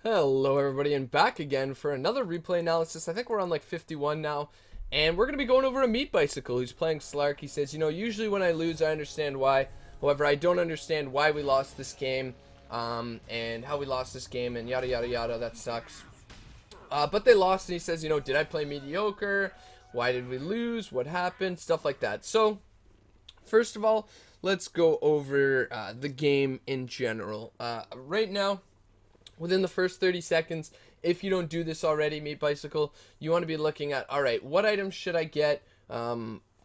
Hello everybody and back again for another replay analysis. I think we're on like 51 now. And we're going to be going over a Meat Bicycle who's playing Slark. He says, usually when I lose I understand why. However, I don't understand why we lost this game. And how we lost this game and yada yada yada. That sucks. But they lost and he says, did I play mediocre? Why did we lose? What happened? Stuff like that. So, first of all, let's go over the game in general. Right now, within the first 30 seconds, if you don't do this already, Meat Bicycle, you want to be looking at, all right, what items should I get?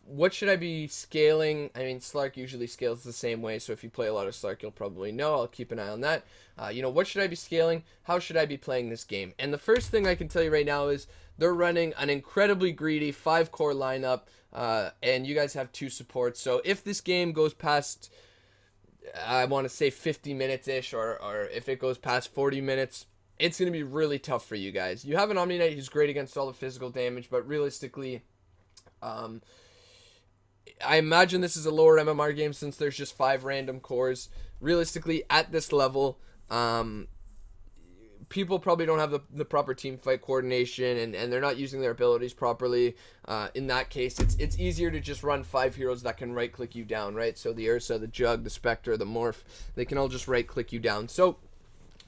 What should I be scaling? I mean, Slark usually scales the same way, so if you play a lot of Slark, you'll probably know. I'll keep an eye on that. What should I be scaling? How should I be playing this game? And the first thing I can tell you right now is they're running an incredibly greedy 5-core lineup, and you guys have 2 supports. So if this game goes past, I want to say 50 minutes ish, or if it goes past 40 minutes, it's going to be really tough for you guys. You have an Omni Knight who's great against all the physical damage, but realistically, I imagine this is a lower MMR game since there's just 5 random cores. Realistically, at this level, people probably don't have the proper team fight coordination, and they're not using their abilities properly. In that case, it's easier to just run 5 heroes that can right click you down, right? So the Ursa, the Jug, the Spectre, the Morph, they can all just right click you down. So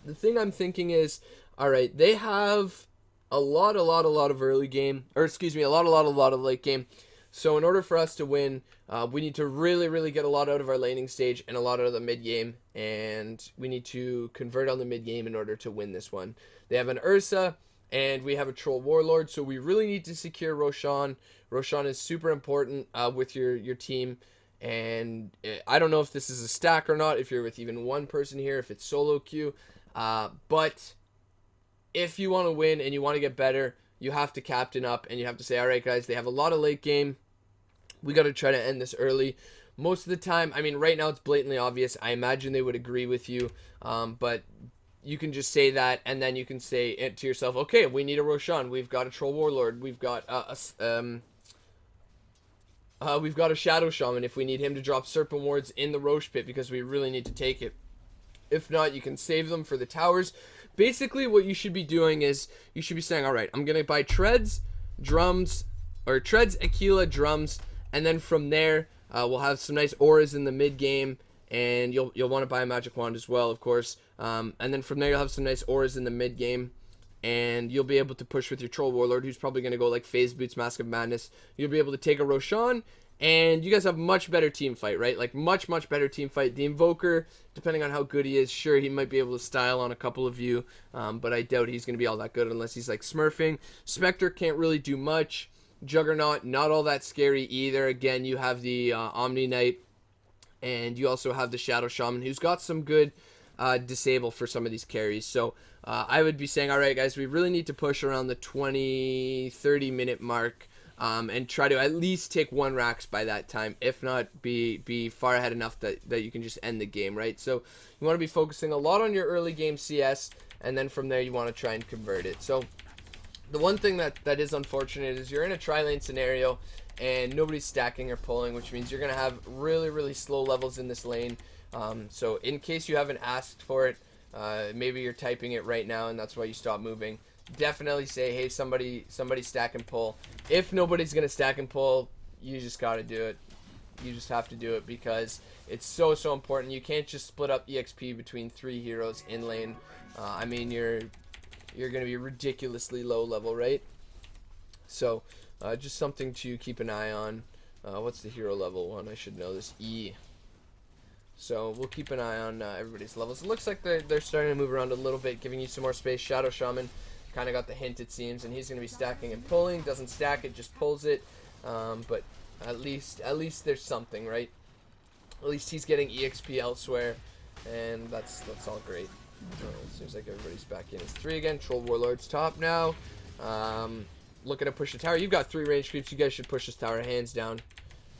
the thing I'm thinking is, all right, they have a lot of early game, or excuse me, a lot of late game. So in order for us to win, we need to really get a lot out of our laning stage and a lot out of the mid game, and we need to convert on the mid game in order to win this one. They have an Ursa, and we have a Troll Warlord, so we really need to secure Roshan. Roshan is super important with your team, and I don't know if this is a stack or not, if you're with even one person here, if it's solo queue, but if you want to win and you want to get better, you have to captain up, and you have to say, all right, guys, they have a lot of late game. We got to try to end this early. Most of the time, I mean, right now it's blatantly obvious. I imagine they would agree with you, but you can just say that, and then you can say it to yourself, okay, we need a Roshan. We've got a Troll Warlord. We've got we've got a Shadow Shaman if we need him to drop Serpent Wards in the Roche Pit because we really need to take it. If not, you can save them for the towers. Basically, what you should be doing is you should be saying, all right, I'm going to buy Treads, Drums, or Treads, Aquila, Drums, and then from there, we'll have some nice auras in the mid game, and you'll want to buy a magic wand as well, of course. And then from there, you'll have some nice auras in the mid game, and you'll be able to push with your Troll Warlord, who's probably going to go like Phase Boots, Mask of Madness. You'll be able to take a Roshan, and you guys have much better team fight, right? Like much better team fight. The Invoker, depending on how good he is, sure, he might be able to style on a couple of you, but I doubt he's going to be all that good unless he's like smurfing. Spectre can't really do much. Juggernaut, not all that scary either. Again, you have the Omni Knight, and you also have the Shadow Shaman, who's got some good disable for some of these carries. So I would be saying, all right, guys, we really need to push around the 20-30 minute mark, and try to at least take 1 Rax by that time. If not, be far ahead enough that you can just end the game, right? So you want to be focusing a lot on your early game CS, and then from there you want to try and convert it. So the one thing that is unfortunate is you're in a tri-lane scenario and nobody's stacking or pulling, which means you're going to have really slow levels in this lane. So in case you haven't asked for it, maybe you're typing it right now and that's why you stop moving, definitely say, hey, somebody stack and pull. If nobody's going to stack and pull, you just got to do it. You just have to do it because it's so important. You can't just split up EXP between 3 heroes in lane. I mean, you're going to be ridiculously low level, right? So just something to keep an eye on. What's the hero level one? I should know this. E. So we'll keep an eye on everybody's levels. It looks like they're starting to move around a little bit, giving you some more space. Shadow Shaman kind of got the hint, it seems, and he's going to be stacking and pulling. Doesn't stack it, just pulls it. But at least there's something, right? At least he's getting EXP elsewhere, and that's all great. It seems like everybody's back in. It's 3 again. Troll Warlord's top now. Looking to push the tower. You've got 3 range creeps. You guys should push this tower hands down.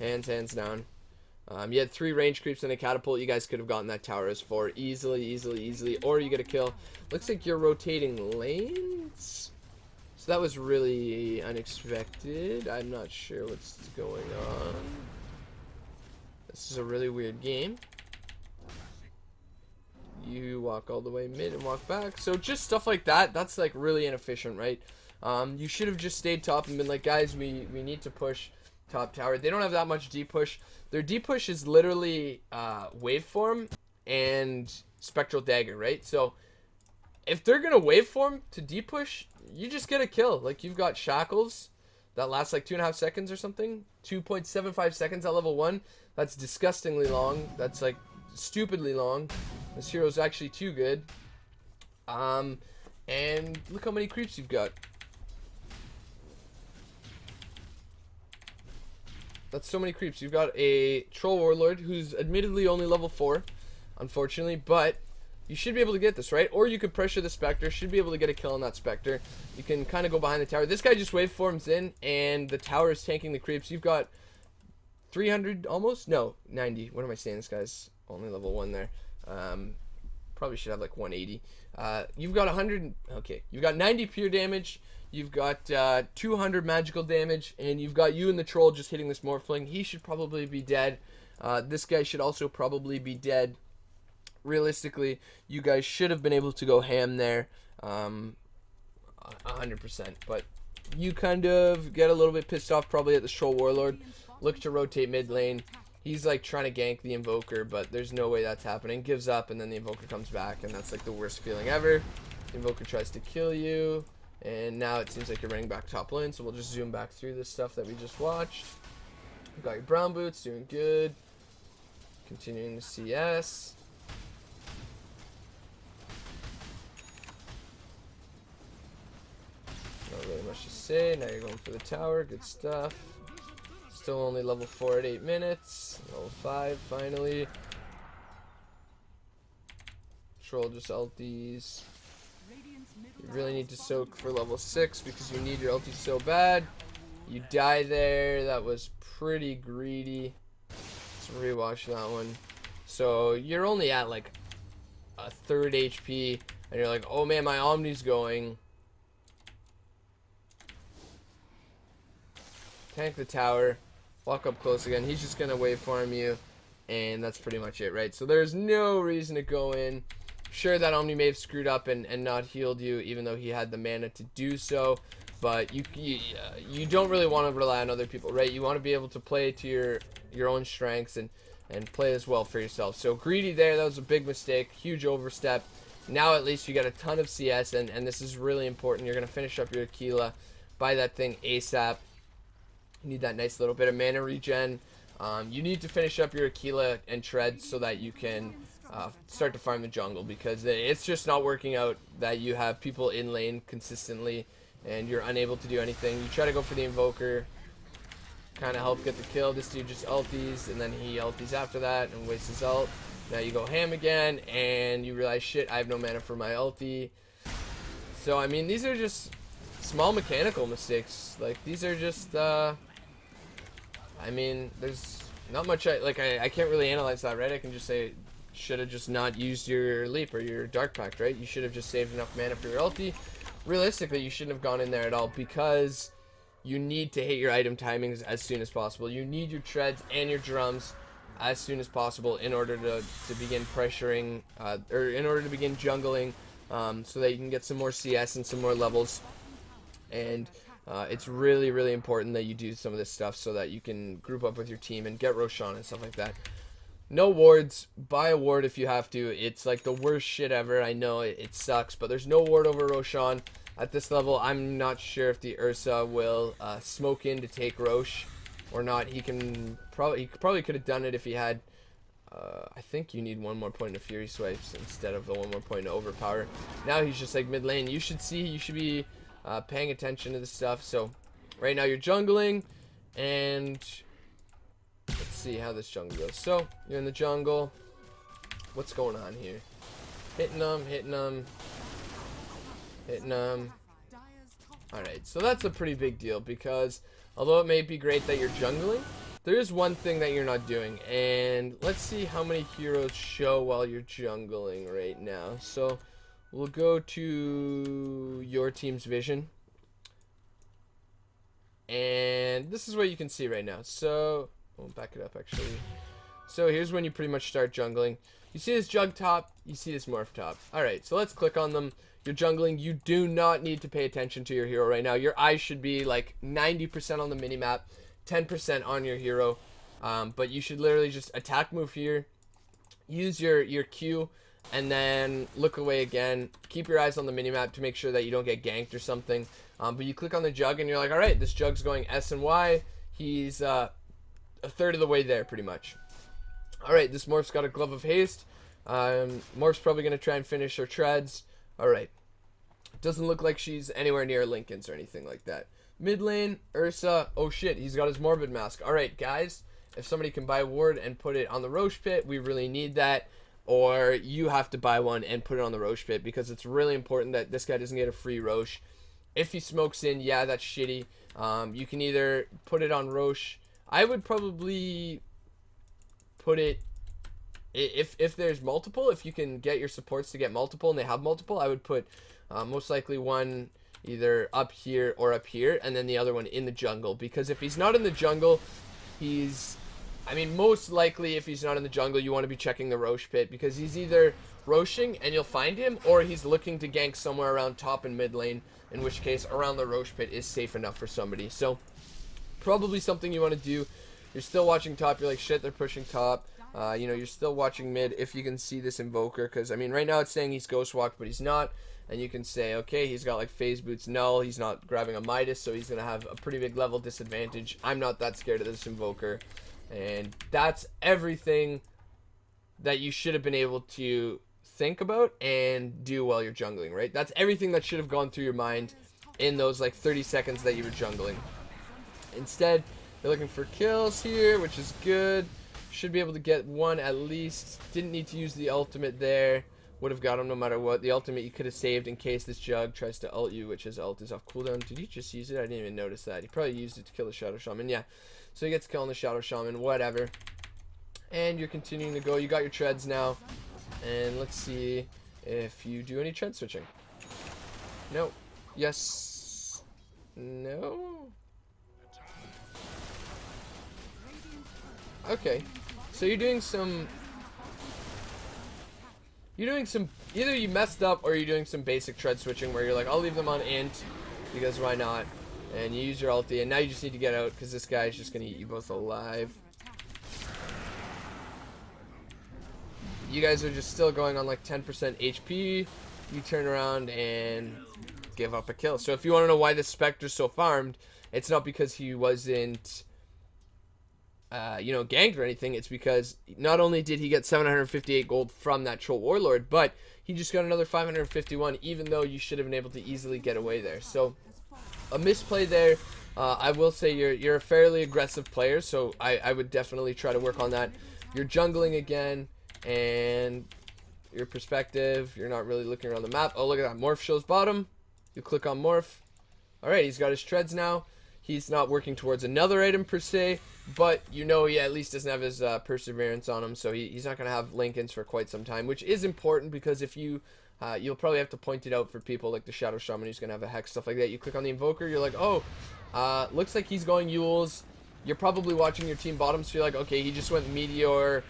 Hands down. You had 3 range creeps and a catapult. You guys could have gotten that tower as 4 easily. Or you get a kill. Looks like you're rotating lanes. So that was really unexpected. I'm not sure what's going on. This is a really weird game. You walk all the way mid and walk back. So just stuff like that. That's like really inefficient, right? You should have just stayed top and been like, guys, we need to push top tower. They don't have that much deep push. Their deep push is literally waveform and spectral dagger, right? So if they're gonna waveform to deep push, you just get a kill. Like, you've got shackles that lasts like 2.5 seconds or something. 2.75 seconds at level 1. That's disgustingly long. That's like stupidly long. This hero's actually too good. And look how many creeps you've got. That's so many creeps. You've got a Troll Warlord who's admittedly only level 4, unfortunately, but you should be able to get this, right? Or you could pressure the Spectre. Should be able to get a kill on that Spectre. You can kind of go behind the tower. This guy just waveforms in, and the tower is tanking the creeps. You've got 300 almost? No, 90. What am I saying? This guy's only level 1 there. Probably should have like 180. You've got 100. Okay, you've got 90 pure damage. You've got 200 magical damage, and you've got you and the troll just hitting this Morphling. He should probably be dead. This guy should also probably be dead. Realistically, you guys should have been able to go ham there, 100%. But you kind of get a little bit pissed off probably at the Troll Warlord. Look to rotate mid lane. He's like trying to gank the Invoker, but there's no way that's happening. Gives up, and then the Invoker comes back, and that's like the worst feeling ever. The Invoker tries to kill you. And now it seems like you're running back top lane, so we'll just zoom back through this stuff that we just watched. You've got your brown boots, doing good. Continuing the CS. Not really much to say. Now you're going for the tower, good stuff. Still only level 4 at 8 minutes. Level 5, finally. Troll just ulties. You really need to soak for level 6 because you need your ulti so bad. You die there. That was pretty greedy. Let's rewatch that one. So you're only at like a third HP, and you're like, oh man, my Omni's going. Tank the tower. Walk up close again. He's just going to waveform you, and that's pretty much it, right? So there's no reason to go in. Sure, that Omni may have screwed up and not healed you, even though he had the mana to do so. But you don't really want to rely on other people, right? You want to be able to play to your own strengths and play as well for yourself. So greedy there, that was a big mistake, huge overstep. Now at least you get a ton of CS, and this is really important. You're going to finish up your Aquila, buy that thing ASAP. You need that nice little bit of mana regen. You need to finish up your Aquila and Tread so that you can start to farm the jungle, because it's just not working out that you have people in lane consistently and you're unable to do anything. You try to go for the Invoker, kind of help get the kill. This dude just ulties, and then he ulties after that and wastes his ult. Now you go ham again, and you realize, shit, I have no mana for my ulti. So, I mean, these are just small mechanical mistakes. Like, these are just, I mean, there's not much, I can't really analyze that, right? I can just say, should have just not used your leap or your dark pact, right? You should have just saved enough mana for your ulti. Realistically, you shouldn't have gone in there at all, because you need to hit your item timings as soon as possible. You need your treads and your drums as soon as possible in order to begin pressuring, or in order to begin jungling, so that you can get some more CS and some more levels. And it's really, really important that you do some of this stuff so that you can group up with your team and get Roshan and stuff like that. No wards. Buy a ward if you have to. It's like the worst shit ever. I know it sucks, but there's no ward over Roshan at this level. I'm not sure if the Ursa will smoke in to take Rosh or not. He probably could have done it if he had. I think you need one more point of Fury Swipes instead of the one more point of Overpower. Now he's just like mid lane. You should be paying attention to this stuff. So right now you're jungling, and let's see how this jungle goes. So you're in the jungle. What's going on here? Hitting them, hitting them, hitting them. Alright, so that's a pretty big deal, because although it may be great that you're jungling, there is one thing that you're not doing. And let's see how many heroes show while you're jungling right now. So we'll go to your team's vision, and this is what you can see right now. So we'll back it up actually. So here's when you pretty much start jungling. You see this jug top, you see this morph top. Alright, so let's click on them. You're jungling. You do not need to pay attention to your hero right now. Your eyes should be like 90% on the minimap, 10% on your hero. But you should literally just attack move here, use your Q, and then look away again. Keep your eyes on the minimap to make sure that you don't get ganked or something. But you click on the jug and you're like, alright, this jug's going S and Y. He's a third of the way there pretty much. Alright, this morph's got a glove of haste. Morph's probably going to try and finish her treads. Alright. Doesn't look like she's anywhere near Linken's or anything like that. Mid lane, Ursa. Oh shit, he's got his Morbid Mask. Alright, guys. If somebody can buy a ward and put it on the Rosh Pit, we really need that. Or you have to buy one and put it on the Rosh Pit, because it's really important that this guy doesn't get a free Rosh. If he smokes in, yeah, that's shitty. You can either put it on Rosh. I would probably put it, if there's multiple, if you can get your supports to get multiple and they have multiple, I would put most likely one either up here or up here, and then the other one in the jungle. Because if he's not in the jungle, most likely if he's not in the jungle, you want to be checking the Rosh Pit, because he's either Roshing and you'll find him, or he's looking to gank somewhere around top and mid lane, in which case around the Rosh Pit is safe enough for somebody. So probably something you want to do. You're still watching top, you're like, shit, they're pushing top. You're still watching mid if you can see this Invoker, because right now it's saying he's Ghost Walked, but he's not. And you can say, okay, he's got like Phase Boots null, he's not grabbing a Midas, so he's going to have a pretty big level disadvantage. I'm not that scared of this Invoker. And that's everything that you should have been able to think about and do while you're jungling, right? That's everything that should have gone through your mind in those like 30 seconds that you were jungling. Instead, you're looking for kills here, which is good. Should be able to get one at least. Didn't need to use the ultimate there. Would have got him no matter what. The ultimate you could have saved in case this jug tries to ult you, which his ult is off cooldown. Did he just use it? I didn't even notice that. He probably used it to kill the Shadow Shaman. Yeah. So he gets kill on the Shadow Shaman. Whatever. And you're continuing to go. You got your treads now. And let's see if you do any tread switching. No. Yes. No. Okay. So you're doing some, either you messed up or you're doing some basic tread switching where you're like, I'll leave them on int because why not? And you use your ulti, and now you just need to get out because this guy is just going to eat you both alive. You guys are just still going on like 10% HP. You turn around and give up a kill. So if you want to know why this Spectre's so farmed, it's not because he wasn't ganked or anything. It's because not only did he get 758 gold from that Troll Warlord, but he just got another 551, even though you should have been able to easily get away there. So a misplay there. I will say you're a fairly aggressive player, so I would definitely try to work on that. You're jungling again, and your perspective, you're not really looking around the map. Oh, look at that. Morph shows bottom. You click on Morph. Alright, he's got his treads now. He's not working towards another item per se, but you know he at least doesn't have his perseverance on him, so he's not going to have Linken's for quite some time, which is important because if you, you'll probably have to point it out for people like the Shadow Shaman who's going to have a Hex, stuff like that. You click on the Invoker, you're like, oh, looks like he's going Yules. You're probably watching your team bottom, so you're like, okay, he just went Meteor,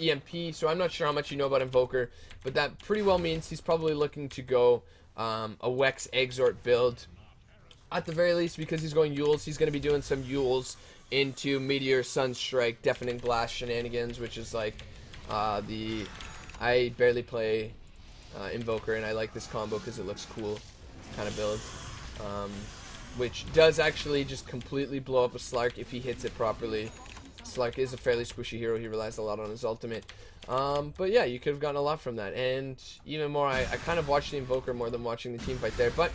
EMP, so I'm not sure how much you know about Invoker, but that pretty well means he's probably looking to go a Wex Exort build. At the very least, because he's going Yules, he's going to be doing some Yules into Meteor, Sunstrike, Deafening Blast shenanigans, which is like I barely play Invoker, and I like this combo because it looks cool kind of build. Which does actually just completely blow up a Slark if he hits it properly. Slark is a fairly squishy hero. He relies a lot on his ultimate. But yeah, you could have gotten a lot from that. And even more, I kind of watched the Invoker more than watching the team fight there. But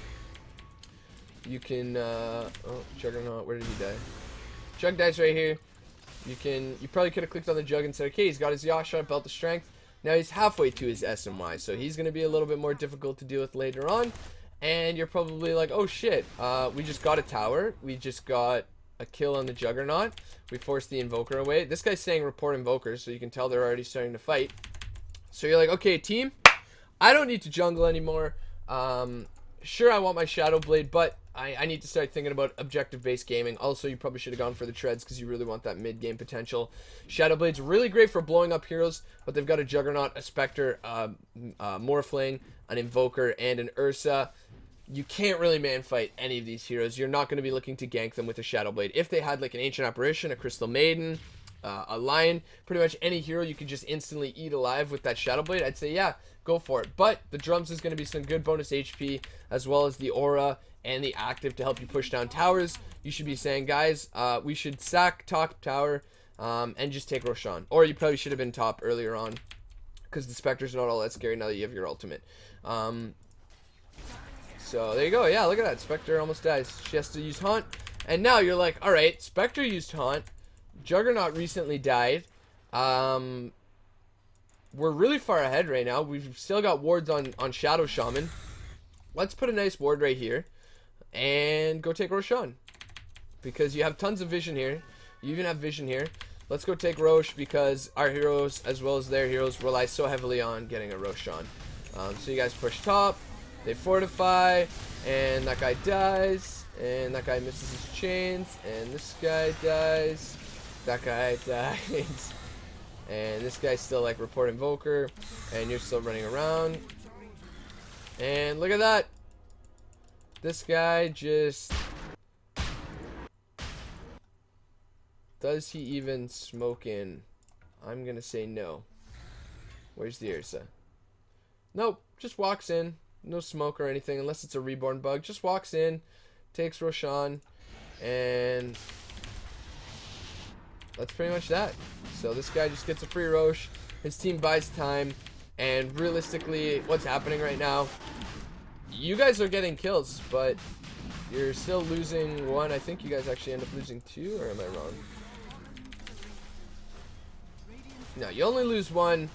you can, oh, Juggernaut, where did he die? Jug dies right here. You probably could have clicked on the Jug and said, okay, he's got his Yasha, Belt of Strength. Now he's halfway to his SMY, so he's going to be a little bit more difficult to deal with later on. And you're probably like, oh shit, we just got a tower. We just got a kill on the Juggernaut. We forced the Invoker away. This guy's saying report Invokers, so you can tell they're already starting to fight. So you're like, okay, team, I don't need to jungle anymore. sure, I want my Shadow Blade, but I need to start thinking about objective-based gaming. Also, you probably should have gone for the Treads because you really want that mid-game potential. Shadow Blade's really great for blowing up heroes, but they've got a Juggernaut, a Spectre, Morphling, an Invoker, and an Ursa. You can't really man-fight any of these heroes. You're not going to be looking to gank them with a Shadow Blade. If they had like an Ancient Apparition, a Crystal Maiden, a Lion, pretty much any hero you could just instantly eat alive with that Shadow Blade, I'd say, yeah, go for it. But the Drums is going to be some good bonus HP, as well as the Aura and the Active to help you push down towers. You should be saying, guys, we should sack top tower and just take Roshan. Or you probably should have been top earlier on, because the Spectre's not all that scary now that you have your ultimate. So there you go. Yeah, look at that. Spectre almost dies. She has to use Haunt. And now you're like, alright, Spectre used Haunt. Juggernaut recently died. We're really far ahead right now. We've still got wards on Shadow Shaman. Let's put a nice ward right here and go take Roshan, because you have tons of vision here. You even have vision here. Let's go take Rosh, because our heroes as well as their heroes rely so heavily on getting a Roshan. So you guys push top, they fortify, and that guy dies, and that guy misses his chains, and this guy dies, that guy dies. And this guy's still like report Invoker, and you're still running around. And look at that. This guy just... Does he even smoke in? I'm gonna say no. Where's the Ursa? Nope, just walks in. No smoke or anything, unless it's a reborn bug. Just walks in, takes Roshan, and that's pretty much that. So this guy just gets a free Rosh. His team buys time, and realistically, what's happening right now, you guys are getting kills, but you're still losing one. I think you guys actually end up losing two, or am I wrong? No, you only lose one.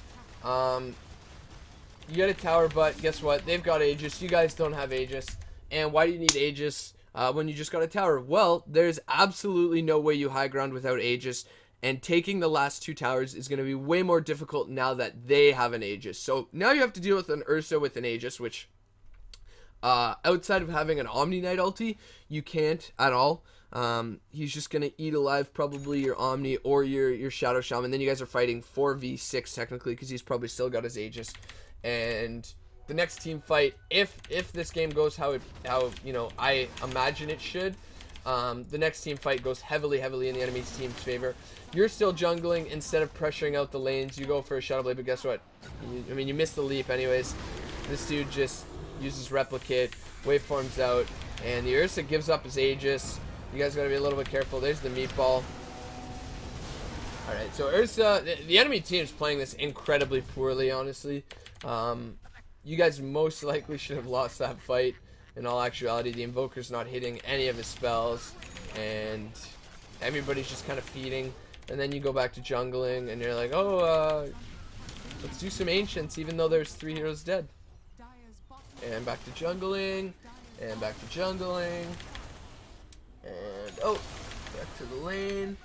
You get a tower, but guess what? They've got Aegis. You guys don't have Aegis. And why do you need Aegis when you just got a tower? Well, there's absolutely no way you high ground without Aegis. And taking the last two towers is going to be way more difficult now that they have an Aegis. So now you have to deal with an Ursa with an Aegis, which outside of having an Omni Knight ulti, you can't at all. He's just going to eat alive probably your Omni or your Shadow Shaman. Then you guys are fighting 4v6 technically, because he's probably still got his Aegis. And the next team fight, if this game goes how you know I imagine it should, the next team fight goes heavily in the enemy team's favor. You're still jungling. Instead of pressuring out the lanes, you go for a Shadow Blade, but guess what? I mean, you missed the leap anyways. This dude just uses Replicate, waveforms out, and the Ursa gives up his Aegis. You guys gotta be a little bit careful. There's the meatball. Alright, so Ursa, the enemy team's playing this incredibly poorly, honestly. You guys most likely should have lost that fight. In all actuality, the Invoker's not hitting any of his spells, and everybody's just kind of feeding. And then you go back to jungling, and you're like, oh, let's do some Ancients, even though there's 3 heroes dead. And back to jungling, and back to jungling, and oh, back to the lane.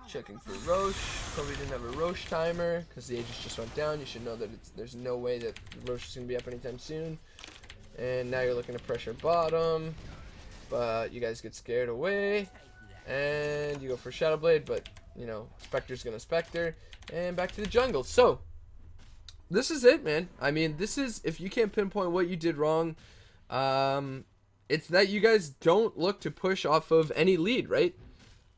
Checking for Rosh. Probably didn't have a Rosh timer because the Aegis just went down. You should know that there's no way that Rosh is going to be up anytime soon. And now you're looking to pressure bottom, but you guys get scared away, and you go for Shadow Blade, but you know, Spectre's going to Spectre, and back to the jungle. So this is it, man. I mean, this is, if you can't pinpoint what you did wrong, it's that you guys don't look to push off of any lead, right?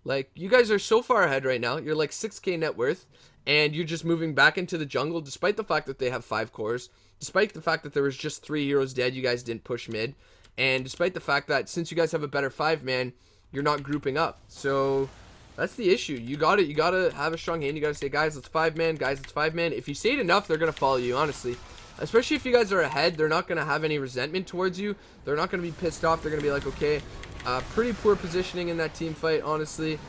Like, you guys are so far ahead right now. You're like 6k net worth, and you're just moving back into the jungle, despite the fact that they have 5 cores, despite the fact that there was just 3 heroes dead, you guys didn't push mid, and despite the fact that since you guys have a better 5-man, you're not grouping up. So that's the issue. You gotta have a strong hand. You gotta say, guys, let's 5-man, guys, let's 5-man. If you say it enough, they're gonna follow you, honestly. Especially if you guys are ahead, they're not gonna have any resentment towards you. They're not gonna be pissed off. They're gonna be like, okay, pretty poor positioning in that team fight, honestly.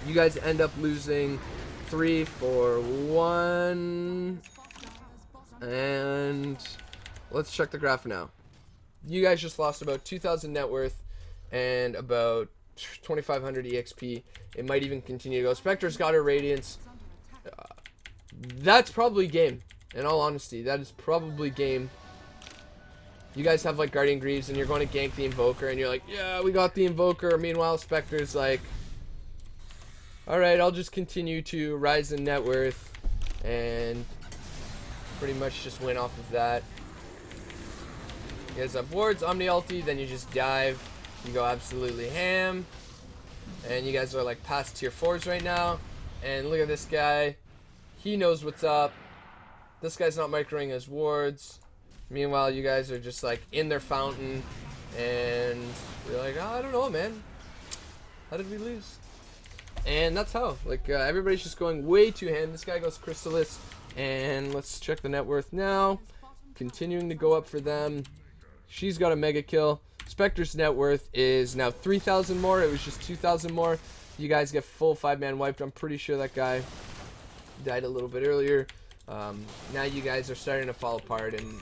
You guys end up losing 3-4-1. And let's check the graph now. You guys just lost about 2,000 net worth and about 2,500 EXP. It might even continue to go. Spectre's got her Radiance. That's probably game. In all honesty, that is probably game. you guys have like Guardian Greaves and you're going to gank the Invoker and you're like, yeah, we got the Invoker. Meanwhile, Spectre's like, alright, I'll just continue to rise in net worth and pretty much just win off of that. You guys have wards, Omni ulti, then you just dive. You go absolutely ham. And you guys are like past tier 4s right now. And look at this guy. He knows what's up. This guy's not microing his wards. Meanwhile, you guys are just like in their fountain. And you're like, oh, I don't know, man. How did we lose? And that's how. Like, everybody's just going way too ham. This guy goes Crystallis. And let's check the net worth now. Continuing to go up for them. She's got a mega kill. Spectre's net worth is now 3,000 more. It was just 2,000 more. You guys get full 5-man wiped. I'm pretty sure that guy died a little bit earlier. Now you guys are starting to fall apart, and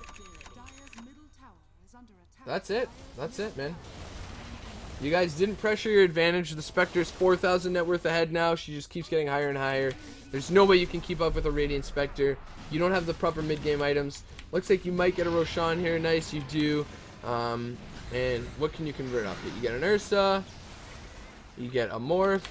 that's it. That's it, man. You guys didn't pressure your advantage. The Spectre's 4,000 net worth ahead now. She just keeps getting higher and higher. There's no way you can keep up with a Radiant Spectre. You don't have the proper mid-game items. Looks like you might get a Roshan here. Nice, you do. And what can you convert off it? You get an Ursa. You get a Morph.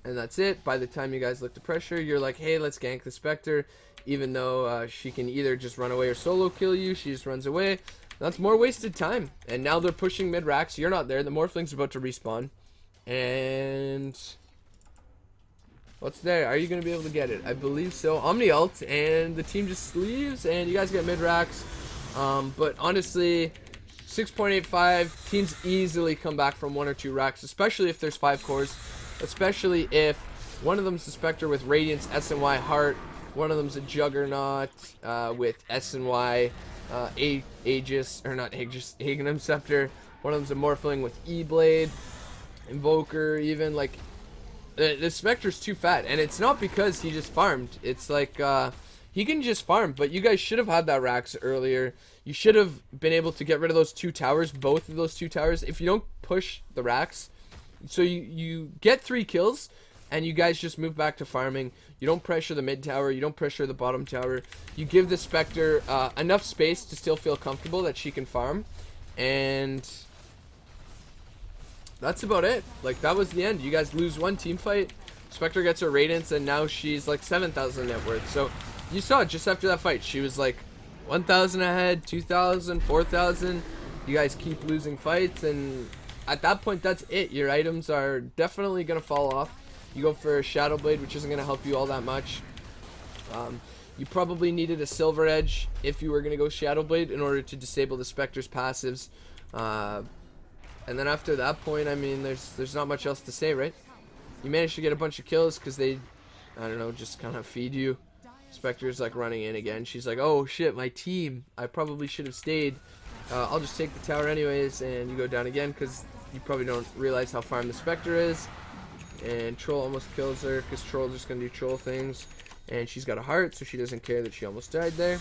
And that's it. By the time you guys look to pressure, you're like, hey, let's gank the Spectre. Even though she can either just run away or solo kill you, she just runs away. That's more wasted time. And now they're pushing mid-racks. You're not there. The Morphling's about to respawn. And what's there? Are you going to be able to get it? I believe so. Omni ult, and the team just leaves, and you guys get mid-racks. But honestly, 6.85, teams easily come back from 1 or 2 racks, especially if there's 5 cores. Especially if one of them's a Spectre with Radiance, SNY Heart, one of them's a Juggernaut with SNY Aegis, or not Aegis, Aghanim Scepter. One of them's a Morphling with E-Blade, Invoker, even. Like, the Spectre's too fat, and it's not because he just farmed. It's like, he can just farm, but you guys should have had that racks earlier. You should have been able to get rid of those 2 towers, both of those 2 towers. If you don't push the racks, so you get 3 kills, and you guys just move back to farming. You don't pressure the mid tower. You don't pressure the bottom tower. You give the Spectre enough space to still feel comfortable that she can farm. And that's about it. Like, that was the end. You guys lose 1 team fight. Spectre gets her Radiance, and now she's like 7,000 net worth. So you saw just after that fight, she was like 1,000 ahead, 2,000, 4,000. You guys keep losing fights, and at that point, that's it. Your items are definitely going to fall off. You go for a Shadow Blade, which isn't going to help you all that much. You probably needed a Silver Edge if you were going to go Shadow Blade in order to disable the Spectre's passives. And then after that point, I mean, there's not much else to say, right? You managed to get a bunch of kills because they, I don't know, just kind of feed you. Spectre's like running in again. She's like, oh shit, my team. I probably should have stayed. I'll just take the tower anyways, and you go down again because you probably don't realize how farm the Spectre is. And Troll almost kills her because Troll's just going to do troll things. And she's got a heart, so she doesn't care that she almost died there.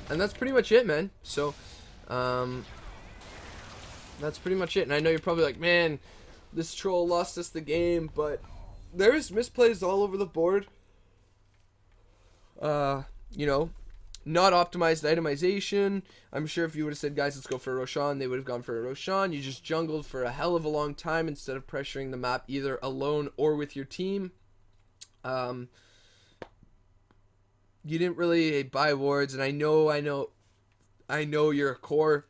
And that's pretty much it, man. So, that's pretty much it. And I know you're probably like, man, this Troll lost us the game, but there's misplays all over the board. You know, not optimized itemization. I'm sure if you would have said, guys, let's go for a Roshan, they would have gone for a Roshan. You just jungled for a hell of a long time instead of pressuring the map either alone or with your team. You didn't really buy wards, and I know you're a core,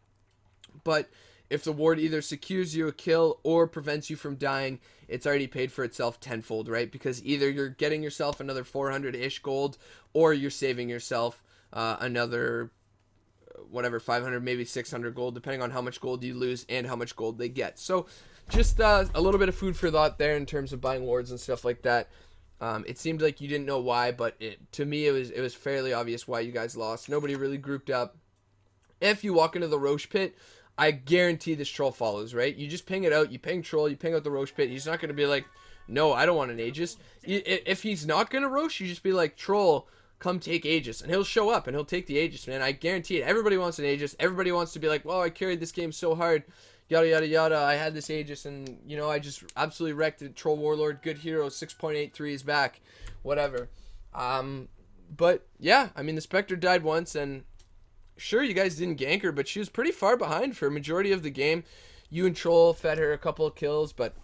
but if the ward either secures you a kill or prevents you from dying, it's already paid for itself tenfold, right? Because either you're getting yourself another 400-ish gold, or you're saving yourself another, whatever, 500, maybe 600 gold, depending on how much gold you lose and how much gold they get. So just a little bit of food for thought there in terms of buying wards and stuff like that. It seemed like you didn't know why, but to me it was fairly obvious why you guys lost. Nobody really grouped up. If you walk into the Roche pit, I guarantee this Troll follows, right? You just ping it out, you ping Troll, you ping out the Roche pit. He's not going to be like, no, I don't want an Aegis. If he's not going to Roche, you just be like, Troll, come take Aegis. And he'll show up and he'll take the Aegis, man. I guarantee it. Everybody wants an Aegis. Everybody wants to be like, well, I carried this game so hard. Yada, yada, yada. I had this Aegis and, you know, I just absolutely wrecked it. Troll Warlord, good hero, 6.83 is back. Whatever. But, yeah, I mean, the Spectre died once, and sure, you guys didn't gank her, but she was pretty far behind for a majority of the game. You and Troll fed her a couple of kills, but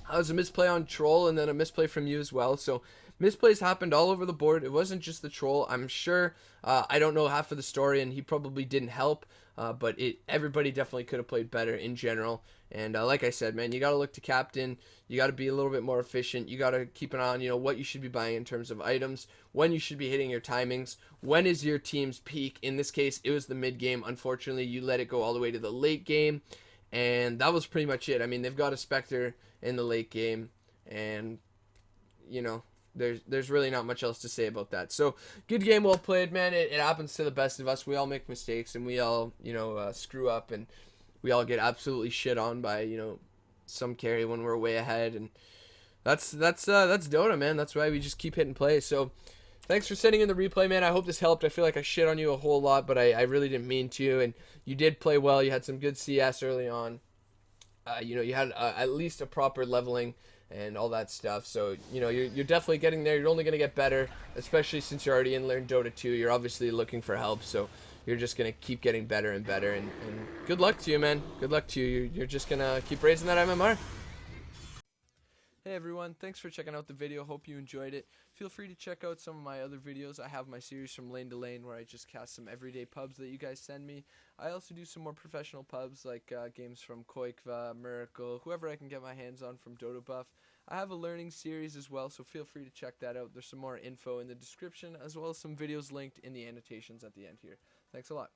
that was a misplay on Troll and then a misplay from you as well. So misplays happened all over the board. It wasn't just the Troll. I'm sure. I don't know half of the story, and he probably didn't help. But everybody definitely could have played better in general. And like I said, man, you got to look to captain. You got to be a little bit more efficient. You got to keep an eye on, what you should be buying in terms of items, when you should be hitting your timings, when is your team's peak. In this case, it was the mid game. Unfortunately, you let it go all the way to the late game, and that was pretty much it. I mean, they've got a Spectre in the late game, and you know, there's really not much else to say about that. So good game, well played, man. It happens to the best of us. We all make mistakes, and we all screw up, and we all get absolutely shit on by some carry when we're way ahead, and that's Dota, man. That's why we just keep hitting play. So thanks for sending in the replay, man. I hope this helped. I feel like I shit on you a whole lot, but I really didn't mean to, and you did play well. You had some good CS early on. You had at least a proper leveling and all that stuff. So, you're definitely getting there. You're only going to get better, especially since you're already in Learn Dota 2. You're obviously looking for help, so you're just going to keep getting better and better. And good luck to you, man. Good luck to you. You're just going to keep raising that MMR. Hey everyone, thanks for checking out the video. Hope you enjoyed it. Feel free to check out some of my other videos. I have my series from lane to lane where I just cast some everyday pubs that you guys send me. I also do some more professional pubs like games from Koikva, Miracle, whoever I can get my hands on from Dota Buff. I have a learning series as well, so feel free to check that out. There's some more info in the description as well as some videos linked in the annotations at the end here. Thanks a lot.